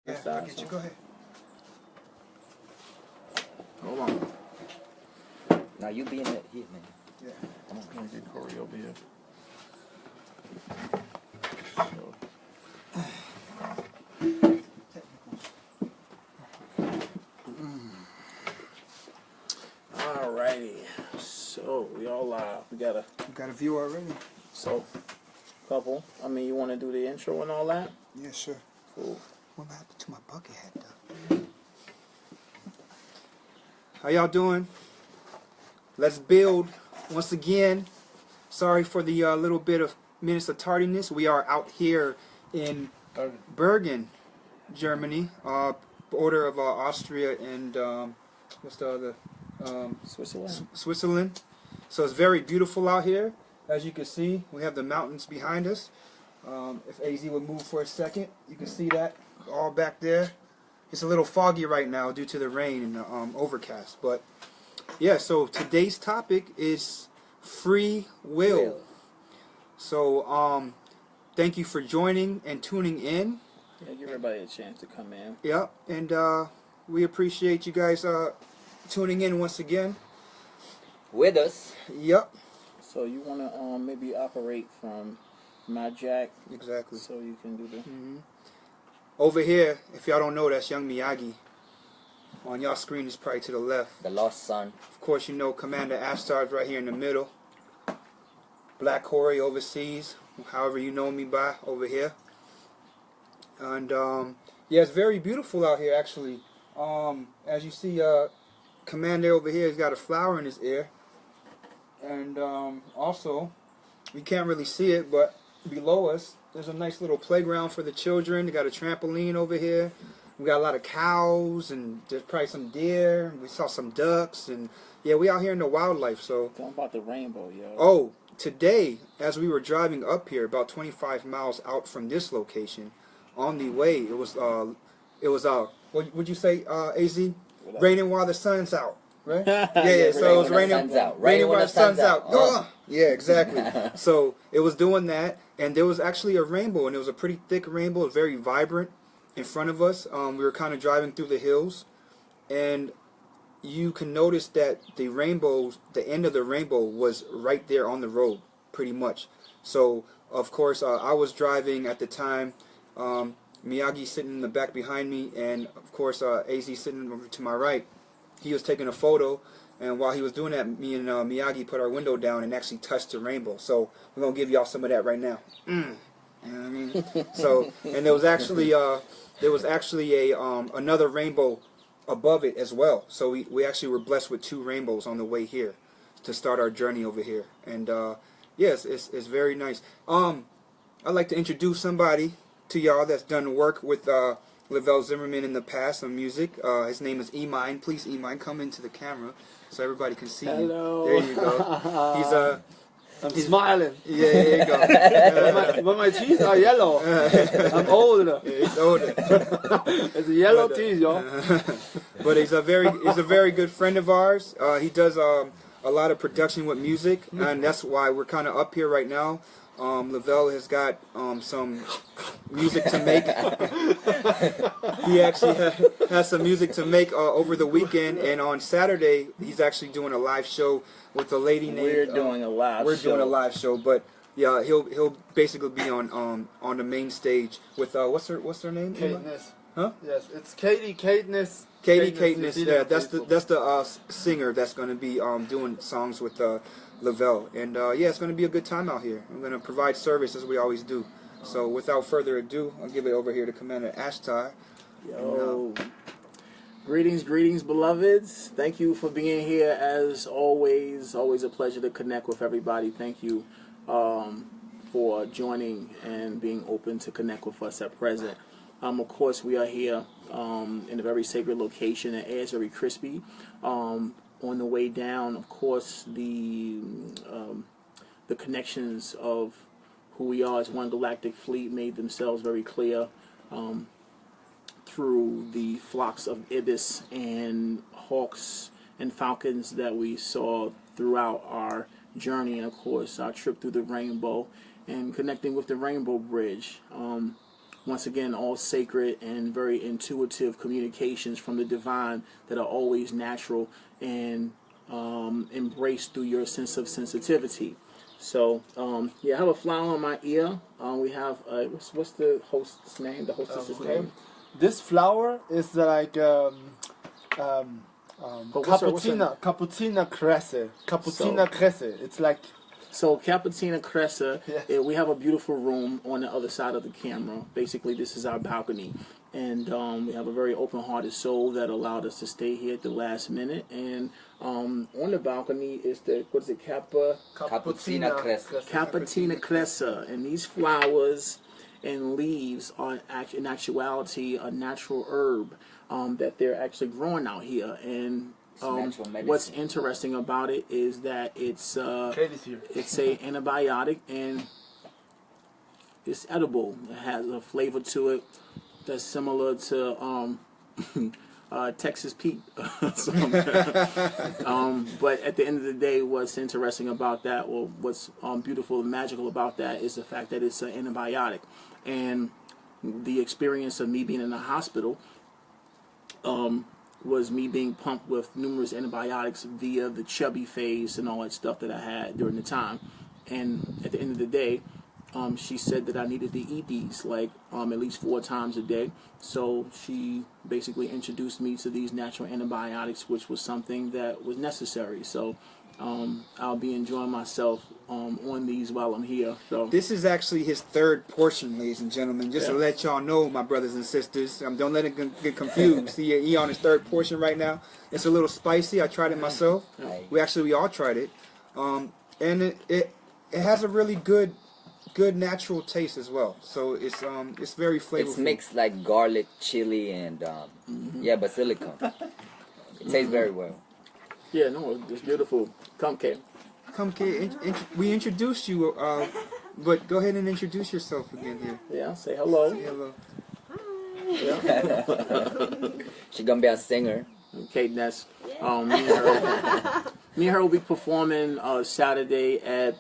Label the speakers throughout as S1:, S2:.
S1: Yeah, I'll get you. Go ahead.
S2: Hold on.
S3: Now you be in the heat, man.
S1: Yeah.
S2: I'm gonna get Corey over here. Alrighty. So we all live. We got a
S1: view already.
S2: Couple. I mean, you want to do the intro and all that?
S1: Yeah, sure.
S2: Cool.
S1: What happened to my bucket hat, though? How y'all doing? Let's build once again. Sorry for the little bit of minutes of tardiness. We are out here in Bergen, Germany, border of Austria and what's the other? Switzerland. So it's very beautiful out here. As you can see, we have the mountains behind us. If AZ would move for a second, you can see that all back there. It's a little foggy right now due to the rain and the overcast. But yeah, so today's topic is free will. So thank you for joining and tuning in.
S2: Yeah, give everybody a chance to come in.
S1: Yep, and we appreciate you guys tuning in once again.
S3: With us.
S1: Yep.
S2: So you want to maybe operate from my jack.
S1: Exactly.
S2: So you can do the...
S1: Over here, if y'all don't know, that's Young Miyagi. On y'all screen is probably to the left.
S3: The lost son.
S1: Of course, you know Commander Ashtar is right here in the middle. Black Corey overseas, however you know me by, over here. And yeah, it's very beautiful out here actually. As you see, Commander over here has got a flower in his ear. And also, we can't really see it, but below us, there's a nice little playground for the children. They got a trampoline over here. We got a lot of cows, and there's probably some deer. We saw some ducks, and yeah, we out here in the wildlife. So,
S2: talking about the rainbow, yo.
S1: Oh, today, as we were driving up here, about 25 miles out from this location, on the way, it was what would you say, AZ? Raining while the sun's out, right? Yeah. So it was raining while the sun's out. Oh. Yeah, exactly. So it was doing that, and there was actually a rainbow, and it was a pretty thick rainbow, very vibrant, in front of us. We were kind of driving through the hills, and you can notice that the end of the rainbow was right there on the road, pretty much. So of course, I was driving at the time. Miyagi sitting in the back behind me, and of course AZ sitting over to my right. He was taking a photo, and while he was doing that, me and Miyagi put our window down and actually touched the rainbow. So we're gonna give y'all some of that right now. You know what I mean? So, and there was actually another rainbow above it as well. So we actually were blessed with two rainbows on the way here to start our journey over here. And yes, it's very nice. I'd like to introduce somebody to y'all that's done work with Lavelle Zimmerman in the past on music. His name is E-Mind. Please, E-Mind, come into the camera so everybody can see
S4: Hello.
S1: you. There you go. He's
S4: smiling.
S1: Yeah, there you go.
S4: But my teeth are yellow. I'm older.
S1: Yeah, he's older.
S4: It's a yellow teeth, y'all.
S1: But he's a very good friend of ours. He does a lot of production with music, and that's why we're kind of up here right now. Lavelle has got some music to make. He actually has some music to make over the weekend, and on Saturday he's actually doing a live show with a lady named.
S2: We're doing a live show,
S1: but yeah, he'll basically be on the main stage with what's her name?
S4: Caitness.
S1: Huh?
S4: Yes, it's Katie Caitness.
S1: Katie Caitness. Yeah, that's the singer that's going to be doing songs with Lavelle, and yeah, it's going to be a good time out here. I'm going to provide service as we always do. So without further ado, I'll give it over here to Commander Ashtar.
S2: Yo. Greetings, beloveds. Thank you for being here as always. Always a pleasure to connect with everybody. Thank you for joining and being open to connect with us at present. Of course, we are here in a very sacred location. The air is very crispy. On the way down, of course, the connections of who we are as one galactic fleet made themselves very clear through the flocks of ibis and hawks and falcons that we saw throughout our journey, and of course our trip through the rainbow and connecting with the Rainbow Bridge. once again, all sacred and very intuitive communications from the divine that are always natural and embraced through your sense of sensitivity. So, yeah, I have a flower on my ear. We have, what's the host's name? The hostess's name?
S4: This flower is like Capucina Cresse. Capucina Cresse. It's like
S2: So Capucina Cressa,
S4: Yeah.
S2: we have a beautiful room on the other side of the camera. Basically, this is our balcony. And we have a very open-hearted soul that allowed us to stay here at the last minute. And on the balcony is the, what is it,
S3: Capucina Cresse.
S2: Capucina Cressa. And these flowers and leaves are in actuality a natural herb that they're actually growing out here. And
S3: natural medicine.
S2: what's interesting about it is that it's
S4: Katie's here.
S2: it's a antibiotic and it's edible. It has a flavor to it that's similar to Texas Pete. But at the end of the day, what's interesting about that, or what's beautiful and magical about that, is the fact that it's an antibiotic. And the experience of me being in the hospital was me being pumped with numerous antibiotics via the chubby phase and all that stuff that I had during the time. And at the end of the day, she said that I needed to eat these like at least 4 times a day. So she basically introduced me to these natural antibiotics, which was something that was necessary. So I'll be enjoying myself on these while I'm here. So
S1: This is actually his 3rd portion, ladies and gentlemen. Just to
S2: Yeah.
S1: let y'all know, my brothers and sisters. Don't let it get confused. He on his 3rd portion right now. It's a little spicy. I tried it myself.
S3: Right.
S1: We all tried it, and it has a really good natural taste as well. So it's very flavorful.
S3: It's mixed like garlic, chili, and yeah, basilicum. It tastes very well.
S2: yeah, no, it's beautiful. Come, Kay.
S1: Come, kid. We introduced you, but go ahead and introduce yourself again here.
S2: Yeah, say hello.
S1: Say hello.
S2: Yeah.
S3: She gonna be a singer.
S2: Okay, that's me and her will be performing Saturday at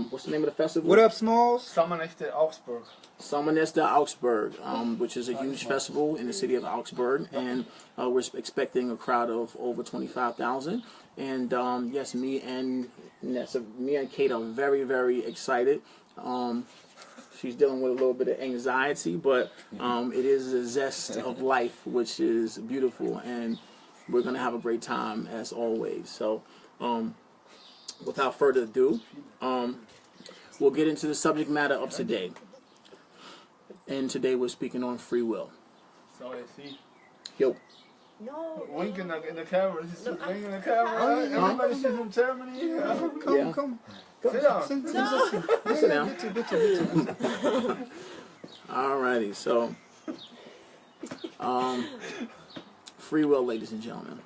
S2: what's the name of the festival?
S1: What up, Smalls?
S4: Sommernechte Augsburg.
S2: Summonesta Augsburg, which is a huge festival in the city of Augsburg, and we're expecting a crowd of over 25,000. And yes, me and Kate are very, very excited. She's dealing with a little bit of anxiety, but it is a zest of life, which is beautiful, and we're gonna have a great time as always. So, without further ado, we'll get into the subject matter of today. And today we're speaking on free will.
S4: So I see.
S2: Yo.
S5: No.
S4: Winking in the camera. He's winking in the camera. Everybody sees from Germany.
S1: Come,
S2: Yeah.
S1: come.
S4: Sit down.
S2: Sit down.
S1: Get to.
S2: Alrighty, so free will, ladies and gentlemen.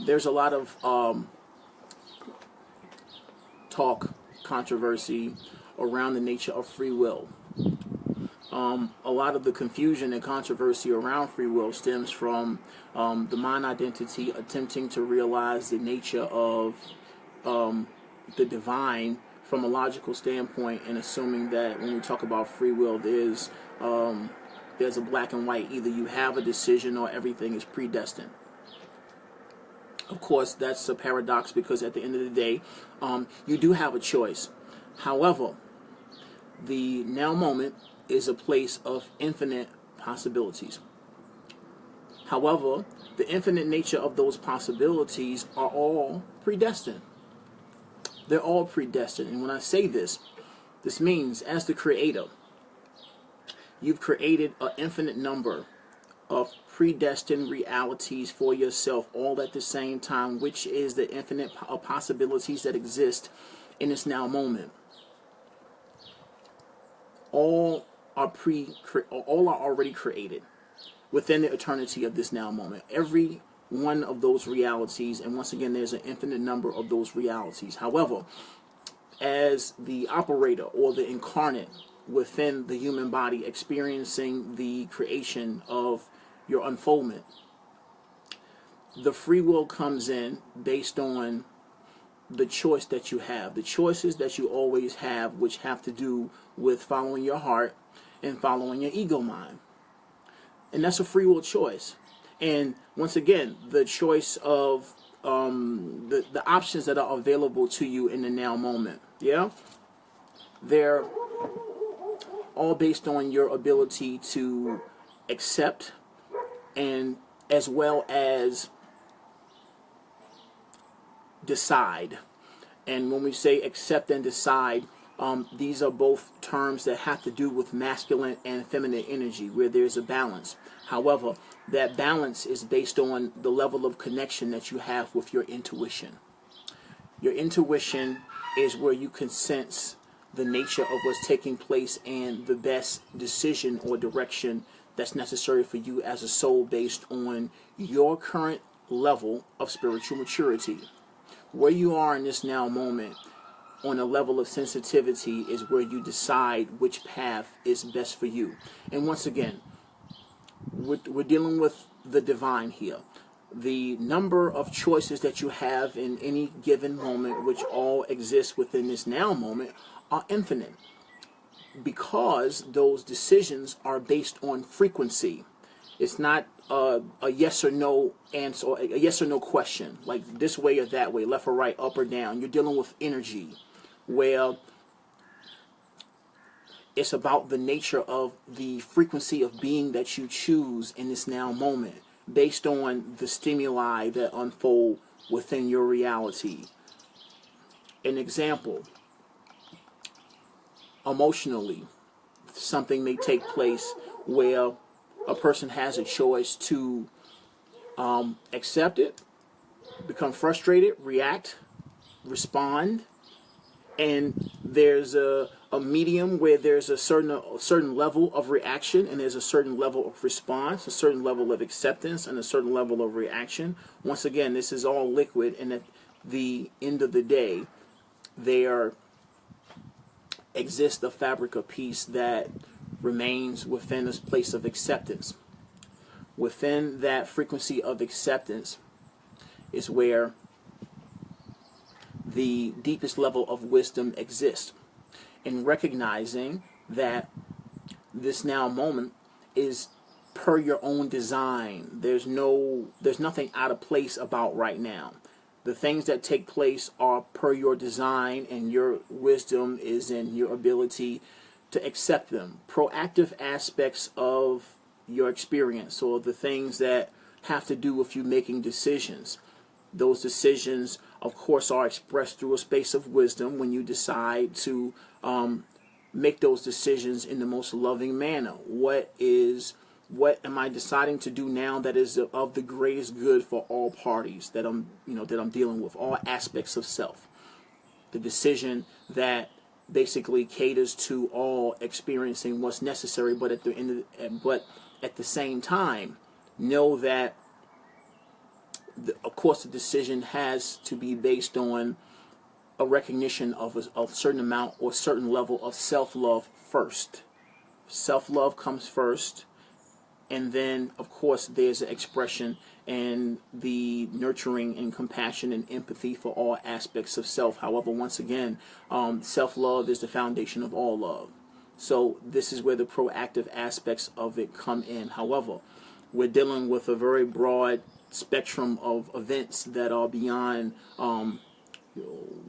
S2: There's a lot of talk, controversy around the nature of free will. A lot of the confusion and controversy around free will stems from the mind identity attempting to realize the nature of the divine from a logical standpoint, and assuming that when we talk about free will, there's a black and white. Either you have a decision or everything is predestined. Of course, that's a paradox, because at the end of the day, you do have a choice. However, the now moment is a place of infinite possibilities. However, the infinite nature of those possibilities are all predestined. They're all predestined. And when I say this, this means, as the creator, you've created an infinite number of predestined realities for yourself all at the same time, which is the infinite possibilities that exist in this now moment. All are already created within the eternity of this now moment. Every one of those realities, and once again, there's an infinite number of those realities. However, as the operator or the incarnate within the human body, experiencing the creation of your unfoldment, the free will comes in based on the choice that you have, the choices that you always have, which have to do with following your heart and following your ego mind. And that's a free will choice. And once again, the choice of the options that are available to you in the now moment. Yeah? They're all based on your ability to accept, and as well as decide. And when we say accept and decide, these are both terms that have to do with masculine and feminine energy, where there's a balance. However, that balance is based on the level of connection that you have with your intuition. Your intuition is where you can sense the nature of what's taking place and the best decision or direction that's necessary for you as a soul based on your current level of spiritual maturity. Where you are in this now moment on a level of sensitivity is where you decide which path is best for you. And once again, we're dealing with the divine here. The number of choices that you have in any given moment, which all exist within this now moment, are infinite, because those decisions are based on frequency. It's not a yes or no answer, or a yes or no question, like this way or that way, left or right, up or down. You're dealing with energy, where it's about the nature of the frequency of being that you choose in this now moment, based on the stimuli that unfold within your reality. An example, emotionally, something may take place where a person has a choice to accept it, become frustrated, react, respond, and there's a medium where there's a certain level of reaction, and there's a certain level of response, a certain level of acceptance, and a certain level of reaction. Once again, this is all liquid, and at the end of the day, there exists a fabric of peace that remains within this place of acceptance. Within that frequency of acceptance is where the deepest level of wisdom exists, in recognizing that this now moment is per your own design. There's nothing out of place about right now. The things that take place are per your design, and your wisdom is in your ability to accept them. Proactive aspects of your experience, or the things that have to do with you making decisions. Those decisions, of course, are expressed through a space of wisdom when you decide to make those decisions in the most loving manner. What am I deciding to do now that is of the greatest good for all parties that I'm dealing with, all aspects of self? The decision that basically caters to all experiencing what's necessary, but at the same time, know that of course the decision has to be based on a recognition of a certain amount or certain level of self-love first. Self-love comes first, and then of course there's an expression and the nurturing and compassion and empathy for all aspects of self. However, once again, self-love is the foundation of all love. So this is where the proactive aspects of it come in. However, we're dealing with a very broad spectrum of events that are beyond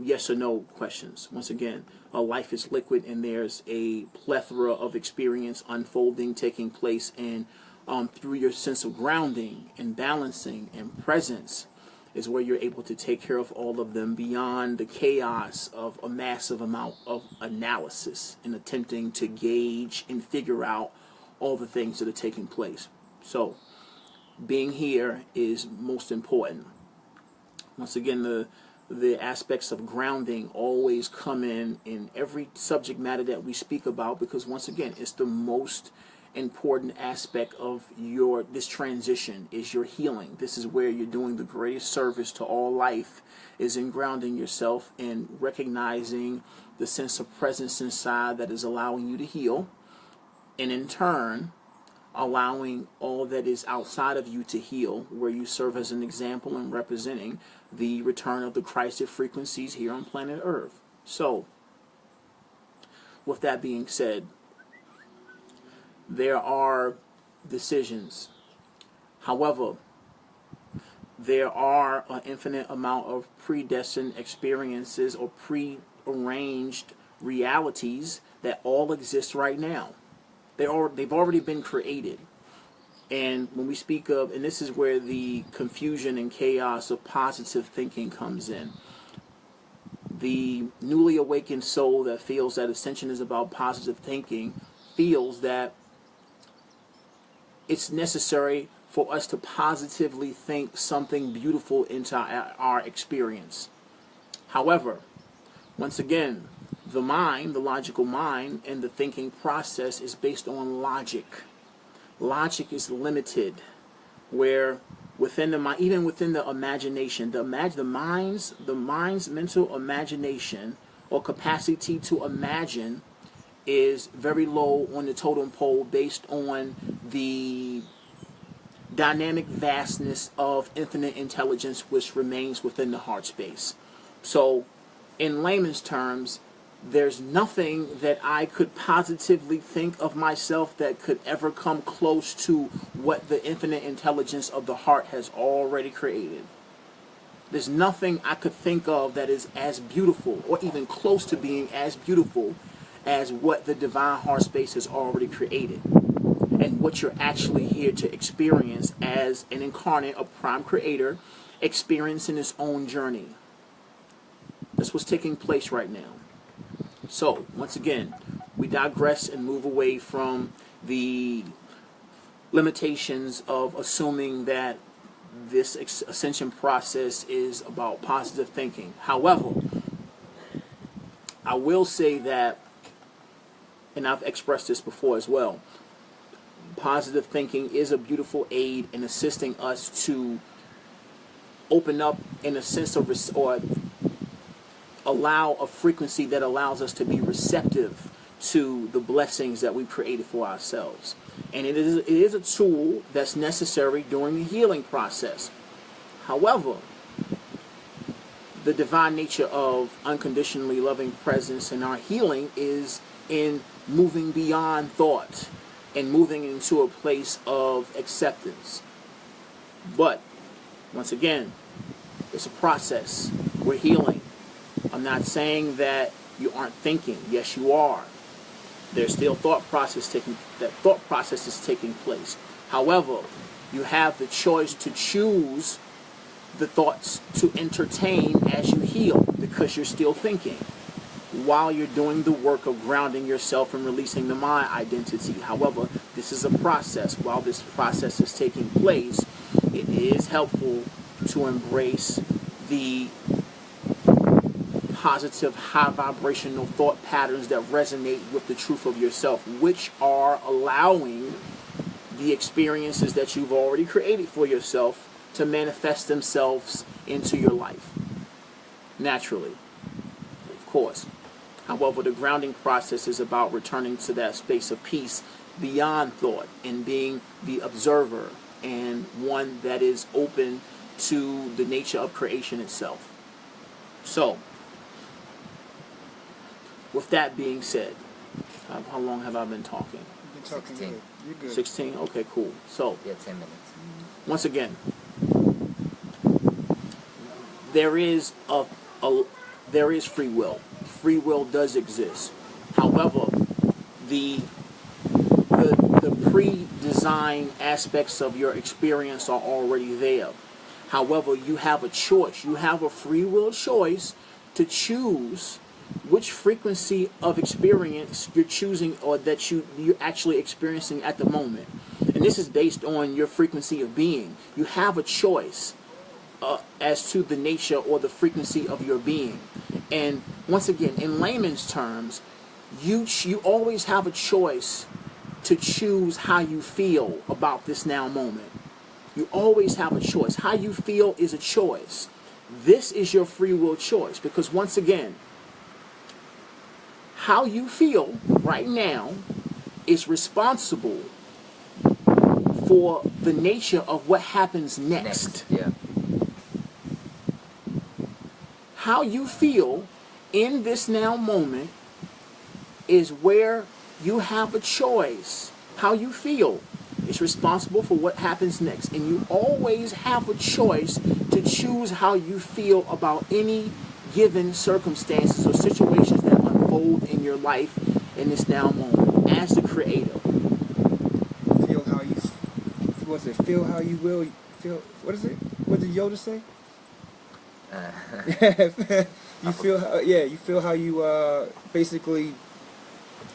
S2: yes or no questions. Once again, life is liquid, and there's a plethora of experience unfolding, taking place, and through your sense of grounding and balancing and presence is where you're able to take care of all of them beyond the chaos of a massive amount of analysis and attempting to gauge and figure out all the things that are taking place. So being here is most important. Once again, the aspects of grounding always come in every subject matter that we speak about, because once again, it's the most important aspect of this transition is your healing. This is where you're doing the greatest service to all life, is in grounding yourself and recognizing the sense of presence inside that is allowing you to heal, and in turn allowing all that is outside of you to heal, where you serve as an example and representing the return of the Christed frequencies here on planet Earth. So, with that being said, there are decisions. However, there are an infinite amount of predestined experiences or pre-arranged realities that all exist right now. They've already been created. And when we speak of, and this is where the confusion and chaos of positive thinking comes in. The newly awakened soul that feels that ascension is about positive thinking feels that it's necessary for us to positively think something beautiful into our experience. However, once again, the mind, the logical mind, and the thinking process is based on logic. Logic is limited, where within the mind, even within the imagination, the mind's mental imagination or capacity to imagine is very low on the totem pole based on the dynamic vastness of infinite intelligence which remains within the heart space. So, in layman's terms, there's nothing that I could positively think of myself that could ever come close to what the infinite intelligence of the heart has already created. There's nothing I could think of that is as beautiful or even close to being as beautiful as what the divine heart space has already created. And what you're actually here to experience as an incarnate, a prime creator, experiencing his own journey. That's what's taking place right now. So, once again, we digress and move away from the limitations of assuming that this ascension process is about positive thinking. However, I will say that, and I've expressed this before as well, positive thinking is a beautiful aid in assisting us to open up in a sense of, or allow a frequency that allows us to be receptive to the blessings that we've created for ourselves. And it is a tool that's necessary during the healing process. However, the divine nature of unconditionally loving presence in our healing is in moving beyond thought and moving into a place of acceptance. But, once again, it's a process. We're healing. I'm not saying that you aren't thinking. Yes, you are. There's still thought process is taking place. However, you have the choice to choose the thoughts to entertain as you heal, because you're still thinking while you're doing the work of grounding yourself and releasing the mind identity. However, this is a process. While this process is taking place, it is helpful to embrace the positive, high vibrational thought patterns that resonate with the truth of yourself, which are allowing the experiences that you've already created for yourself to manifest themselves into your life naturally, of course. However, the grounding process is about returning to that space of peace beyond thought and being the observer and one that is open to the nature of creation itself. So, with that being said, how long have I been talking?
S1: You've been talking
S3: 16.
S1: good. You're good.
S2: 16? Okay, cool. So,
S3: Yeah, 10 minutes.
S2: once again, there is free will. Free will does exist. However, the pre-designed aspects of your experience are already there. However, you have a choice. You have a free will choice to choose which frequency of experience you're choosing, or that you're actually experiencing at the moment. And this is based on your frequency of being. You have a choice as to the nature or the frequency of your being. And once again, in layman's terms, you always have a choice to choose how you feel about this now moment. You always have a choice. How you feel is a choice. This is your free will choice, because once again, how you feel right now is responsible for the nature of what happens next.
S3: Yeah.
S2: How you feel in this now moment is where you have a choice. How you feel is responsible for what happens next. And you always have a choice to choose how you feel about any given circumstances or situations that unfold in your life in this now moment as the creator.
S1: Feel how you, what's it? Feel how you will. Feel, what is it? What did Yoda say? You feel how, yeah, you feel how you basically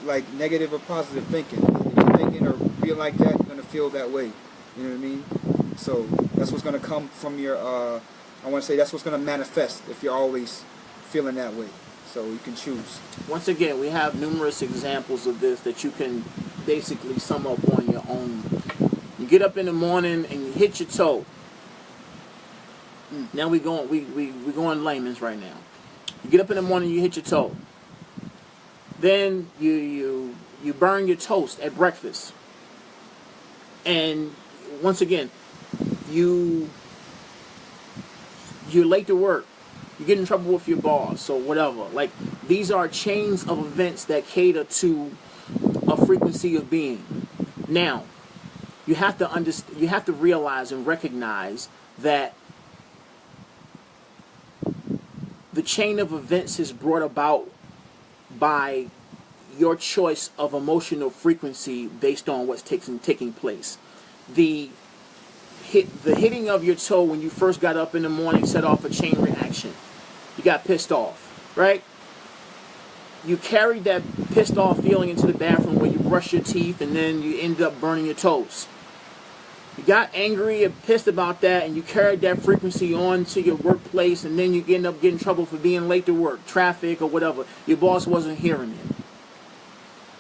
S1: like negative or positive thinking. If you're thinking or feel like that, you're gonna feel that way. You know what I mean? So that's what's gonna come from your. I want to say that's what's gonna manifest if you're always feeling that way. So you can choose.
S2: Once again, we have numerous examples of this that you can basically sum up on your own. You get up in the morning and you hit your toe. Now we going layman's right now. You get up in the morning, you hit your toe. Then you burn your toast at breakfast. And once again, you're late to work. You get in trouble with your boss or whatever. Like, these are chains of events that cater to a frequency of being. Now, you have to understand, you have to realize and recognize that the chain of events is brought about by your choice of emotional frequency based on what's taking place. The hitting of your toe when you first got up in the morning set off a chain reaction. You got pissed off, right? You carried that pissed off feeling into the bathroom where you brush your teeth and then you end up burning your toes. You got angry and pissed about that, and you carried that frequency on to your workplace, and then you end up getting in trouble for being late to work, traffic or whatever. Your boss wasn't hearing it.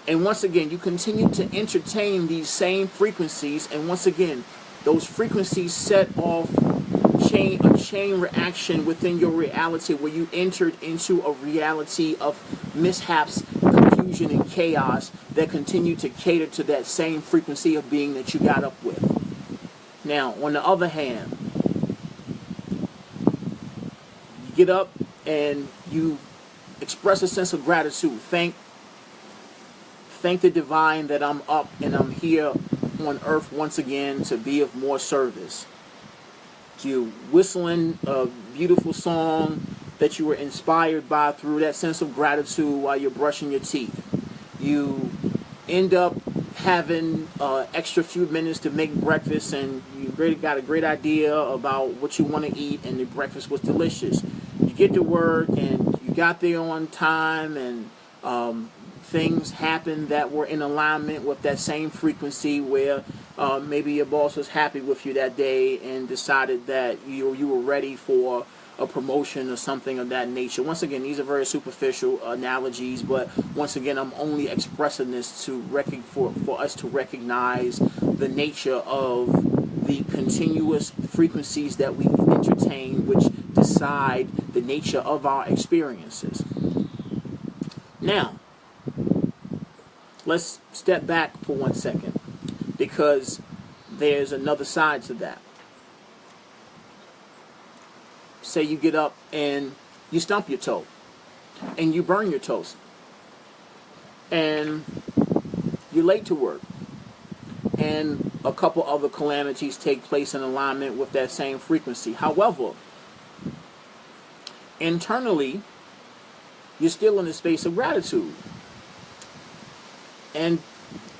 S2: And once again, you continue to entertain these same frequencies, and once again, those frequencies set off a chain reaction within your reality where you entered into a reality of mishaps, confusion, and chaos that continue to cater to that same frequency of being that you got up with. Now, on the other hand, you get up and you express a sense of gratitude. Thank the divine that I'm up and I'm here on earth once again to be of more service. You whistling a beautiful song that you were inspired by through that sense of gratitude while you're brushing your teeth. You end up having extra few minutes to make breakfast, and you got a great idea about what you want to eat, and the breakfast was delicious. You get to work and you got there on time, and things happened that were in alignment with that same frequency where maybe your boss was happy with you that day and decided that you were ready for a promotion or something of that nature. Once again, these are very superficial analogies, but once again, I'm only expressing this to for us to recognize the nature of the continuous frequencies that we entertain, which decide the nature of our experiences. Now, let's step back for 1 second, because there's another side to that. Say you get up and you stump your toe and you burn your toast and you're late to work and a couple other calamities take place in alignment with that same frequency. However, internally, you're still in the space of gratitude. And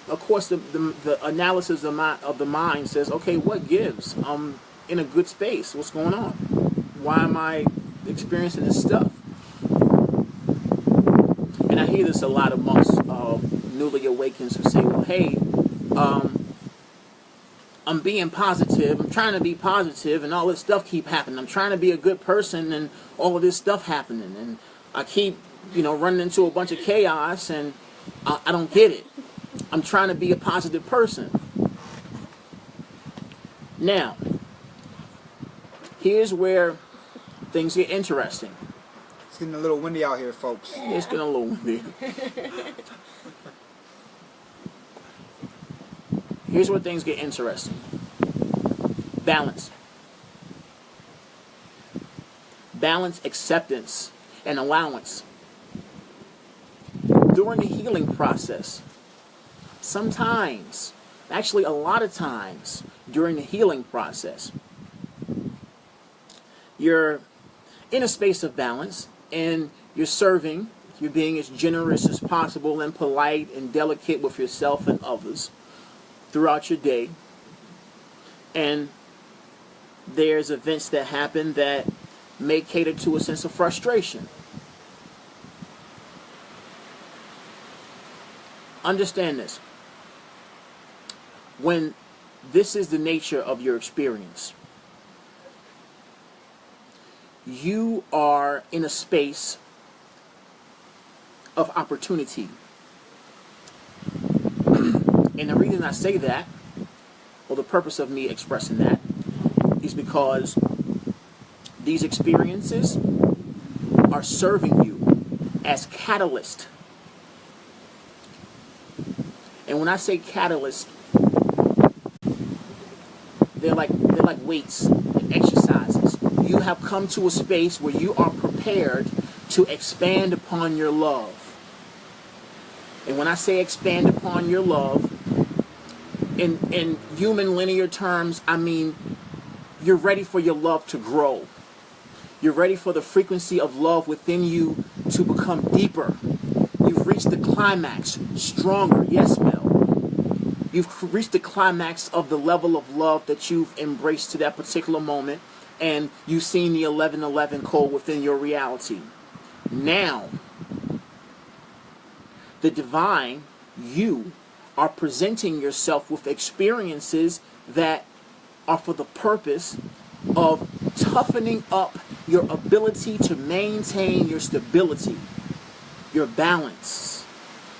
S2: of course, the analysis of the mind says, okay, what gives? I'm in a good space. What's going on? Why am I experiencing this stuff? And I hear this a lot amongst newly awakens who say, well, hey, I'm being positive. I'm trying to be positive, and all this stuff keep happening. I'm trying to be a good person, and all of this stuff happening. And I keep, running into a bunch of chaos, and I don't get it. I'm trying to be a positive person. Now, here's where things get interesting.
S1: It's getting a little windy out here, folks.
S2: It's getting a little windy. Here's where things get interesting. Balance. Balance, acceptance, and allowance. During the healing process, sometimes, actually a lot of times during the healing process, you're in a space of balance and you're serving, you're being as generous as possible and polite and delicate with yourself and others throughout your day. And there's events that happen that may cater to a sense of frustration. Understand this. When this is the nature of your experience, you are in a space of opportunity. And the reason I say that, or the purpose of me expressing that, is because these experiences are serving you as catalyst. And when I say catalyst, they're like weights and exercises. You have come to a space where you are prepared to expand upon your love. And when I say expand upon your love, in human linear terms, I mean you're ready for your love to grow. You're ready for the frequency of love within you to become deeper. You've reached the climax, stronger. Yes, Mel. You've reached the climax of the level of love that you've embraced to that particular moment, and you've seen the 1111 code within your reality. Now, the divine, you, are presenting yourself with experiences that are for the purpose of toughening up your ability to maintain your stability, your balance,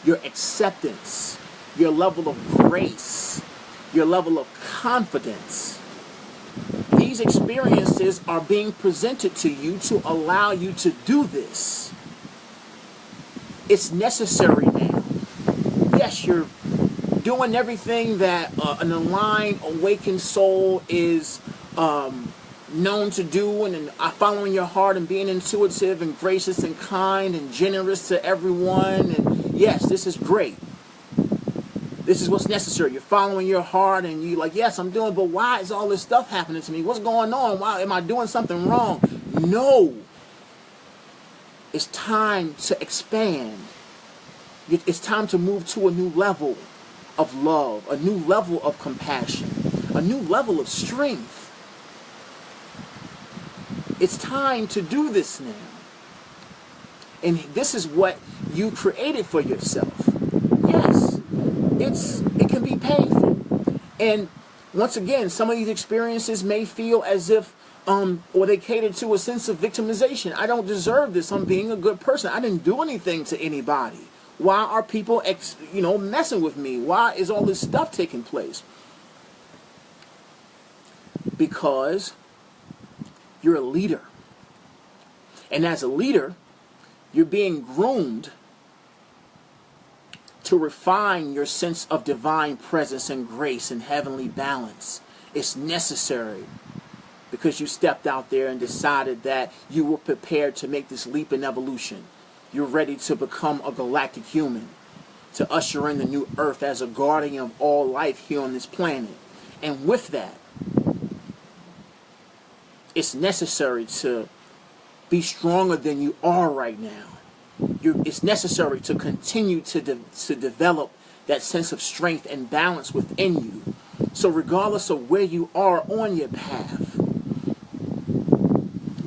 S2: your acceptance, your level of grace, your level of confidence. These experiences are being presented to you to allow you to do this. It's necessary now. Yes, you're doing everything that an aligned, awakened soul is known to do, and following your heart and being intuitive and gracious and kind and generous to everyone. And yes, this is great. This is what's necessary. You're following your heart and you're like, yes, I'm doing, but why is all this stuff happening to me? What's going on? Why am I doing something wrong? No. It's time to expand. It's time to move to a new level of love, a new level of compassion, a new level of strength. It's time to do this now. And this is what you created for yourself. Yes, it can be painful. And once again, some of these experiences may feel as if or they cater to a sense of victimization. I don't deserve this. I'm being a good person. I didn't do anything to anybody. Why are people messing with me? Why is all this stuff taking place? Because you're a leader. And as a leader, you're being groomed to refine your sense of divine presence and grace and heavenly balance. It's necessary because you stepped out there and decided that you were prepared to make this leap in evolution. You're ready to become a galactic human, to usher in the new earth as a guardian of all life here on this planet. And with that, it's necessary to be stronger than you are right now. It's necessary to continue to develop that sense of strength and balance within you. So regardless of where you are on your path,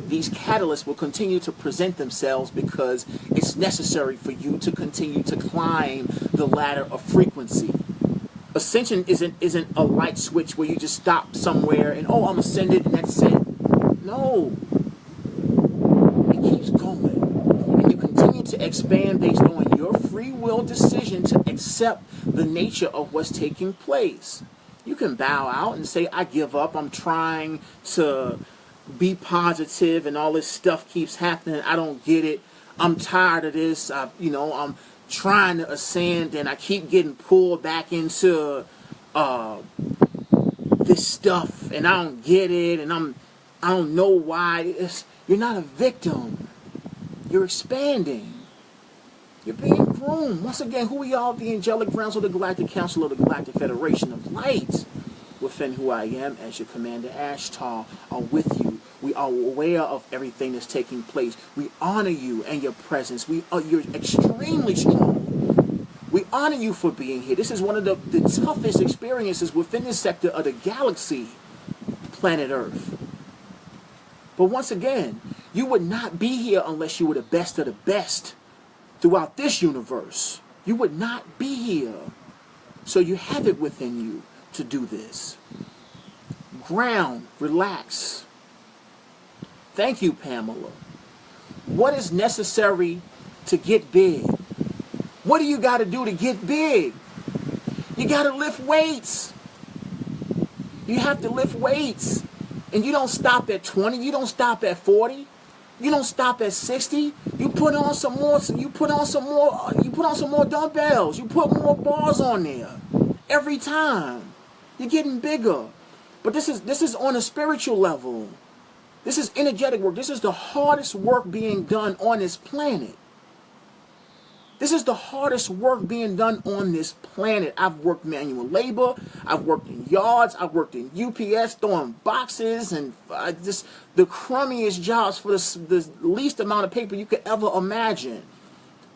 S2: these catalysts will continue to present themselves because it's necessary for you to continue to climb the ladder of frequency. Ascension isn't a light switch where you just stop somewhere and, oh, I'm ascended and that's it. No. It keeps going. And you continue to expand based on your free will decision to accept the nature of what's taking place. You can bow out and say, I give up. I'm trying to be positive and all this stuff keeps happening. I don't get it. I'm tired of this. I'm trying to ascend and I keep getting pulled back into this stuff and I don't get it and I don't know why. You're not a victim. You're expanding. You're being groomed. Once again, who we are, the angelic realms of the Galactic Council of the Galactic Federation of Light. Within who I am as your commander Ashtar are with you. We are aware of everything that's taking place. We honor you and your presence. You're extremely strong. We honor you for being here. This is one of the toughest experiences within this sector of the galaxy, planet Earth. But once again, you would not be here unless you were the best of the best throughout this universe. You would not be here. So you have it within you to do this. Ground, relax. Thank you, Pamela. What is necessary to get big? What do you got to do to get big? You got to lift weights. You have to lift weights. And you don't stop at 20. You don't stop at 40. You don't stop at 60. You put on some more. You put on some more dumbbells. You put more bars on there every time. You're getting bigger. But this is on a spiritual level. This is energetic work. This is the hardest work being done on this planet. This is the hardest work being done on this planet. I've worked manual labor. I've worked in yards. I've worked in UPS throwing boxes and just the crummiest jobs for the least amount of paper you could ever imagine.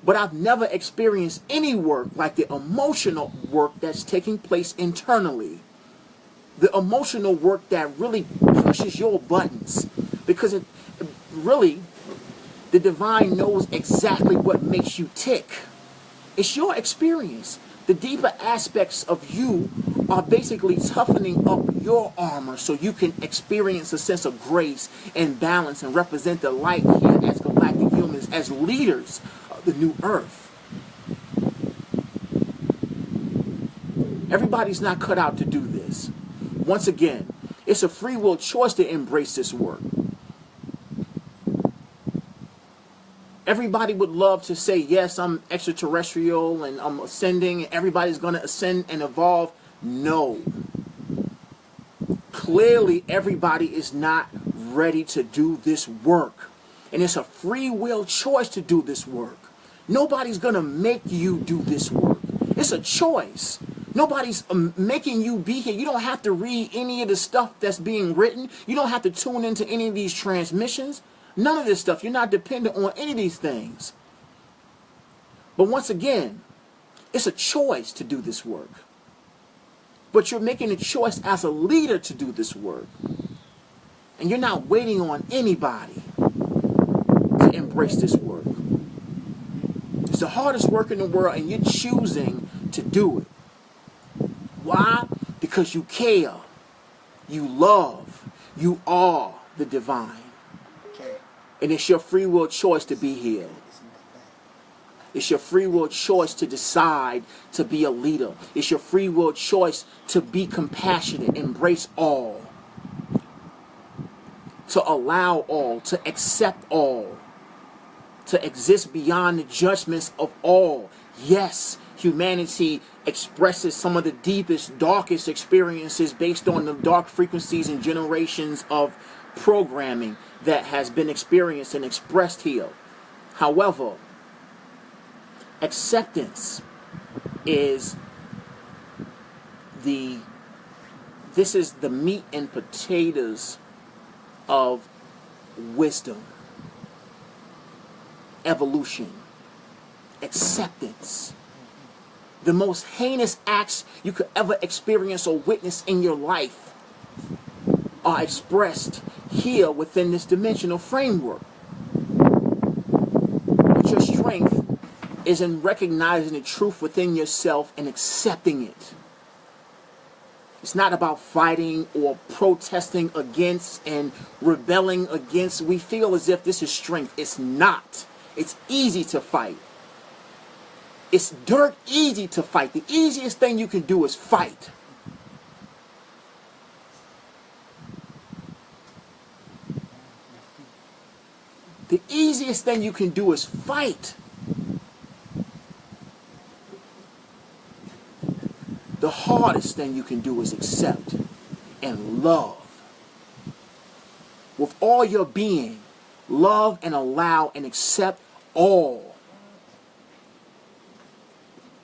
S2: But I've never experienced any work like the emotional work that's taking place internally. The emotional work that really pushes your buttons. Because it really, the divine knows exactly what makes you tick. It's your experience. The deeper aspects of you are basically toughening up your armor so you can experience a sense of grace and balance and represent the light here as galactic humans, as leaders of the new earth. Everybody's not cut out to do this. Once again, it's a free will choice to embrace this work. Everybody would love to say, yes, I'm extraterrestrial and I'm ascending and everybody's going to ascend and evolve. No. Clearly, everybody is not ready to do this work. And it's a free will choice to do this work. Nobody's going to make you do this work. It's a choice. Nobody's making you be here. You don't have to read any of the stuff that's being written. You don't have to tune into any of these transmissions. None of this stuff. You're not dependent on any of these things. But once again, it's a choice to do this work. But you're making a choice as a leader to do this work. And you're not waiting on anybody to embrace this work. It's the hardest work in the world and you're choosing to do it. Why? Because you care. You love. You are the divine. And it's your free will choice to be here. It's your free will choice to decide to be a leader. It's your free will choice to be compassionate, embrace all, to allow all, to accept all, to exist beyond the judgments of all. Yes, humanity expresses some of the deepest, darkest experiences based on the dark frequencies and generations of programming that has been experienced and expressed here. However, acceptance is this is the meat and potatoes of wisdom, evolution, acceptance. The most heinous acts you could ever experience or witness in your life are expressed here within this dimensional framework. But your strength is in recognizing the truth within yourself and accepting it. It's not about fighting or protesting against and rebelling against. We feel as if this is strength. It's not. It's easy to fight. It's dirt easy to fight. The easiest thing you can do is fight. The easiest thing you can do is fight. The hardest thing you can do is accept and love. With all your being, love and allow and accept all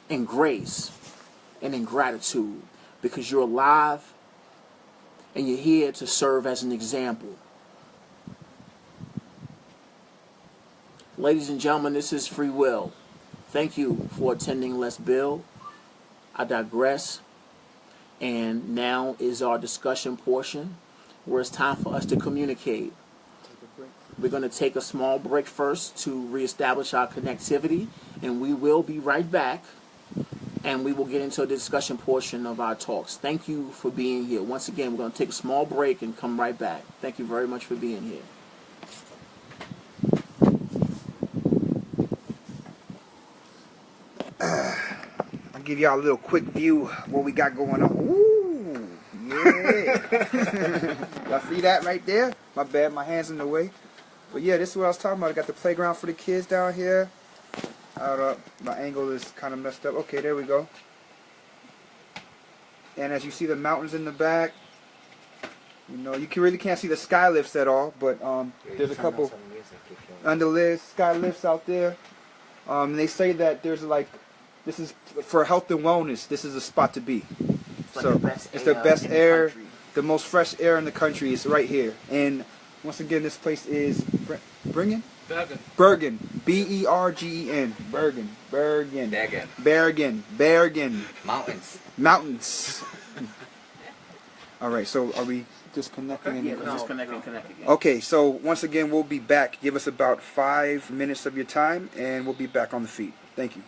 S2: in grace and in gratitude, because you're alive and you're here to serve as an example. Ladies and gentlemen, this is Free Will. Thank you for attending Let's Build. I digress. And now is our discussion portion where it's time for us to communicate. We're going to take a small break first to reestablish our connectivity, and we will be right back, and we will get into a discussion portion of our talks. Thank you for being here. Once again, we're going to take a small break and come right back. Thank you very much for being here.
S1: I'll give y'all a little quick view of what we got going on. Ooh, yeah. Y'all see that right there? My bad, my hand's in the way. But yeah, this is what I was talking about. I got the playground for the kids down here. My angle is kind of messed up. Okay, there we go. And as you see the mountains in the back, you know, you really can't see the sky lifts at all, but there's a couple under sky lifts out there. They say that there's like, this is for health and wellness. This is a spot to be. So it's the best air, the most fresh air in the country is right here. And once again, this place is Bergen. B-E-R-G-E-N. Bergen. Mountains. All right. So are we disconnecting?
S2: Yeah, disconnecting.
S1: Okay. So once again, we'll be back. Give us about 5 minutes of your time, and we'll be back on the feed. Thank you.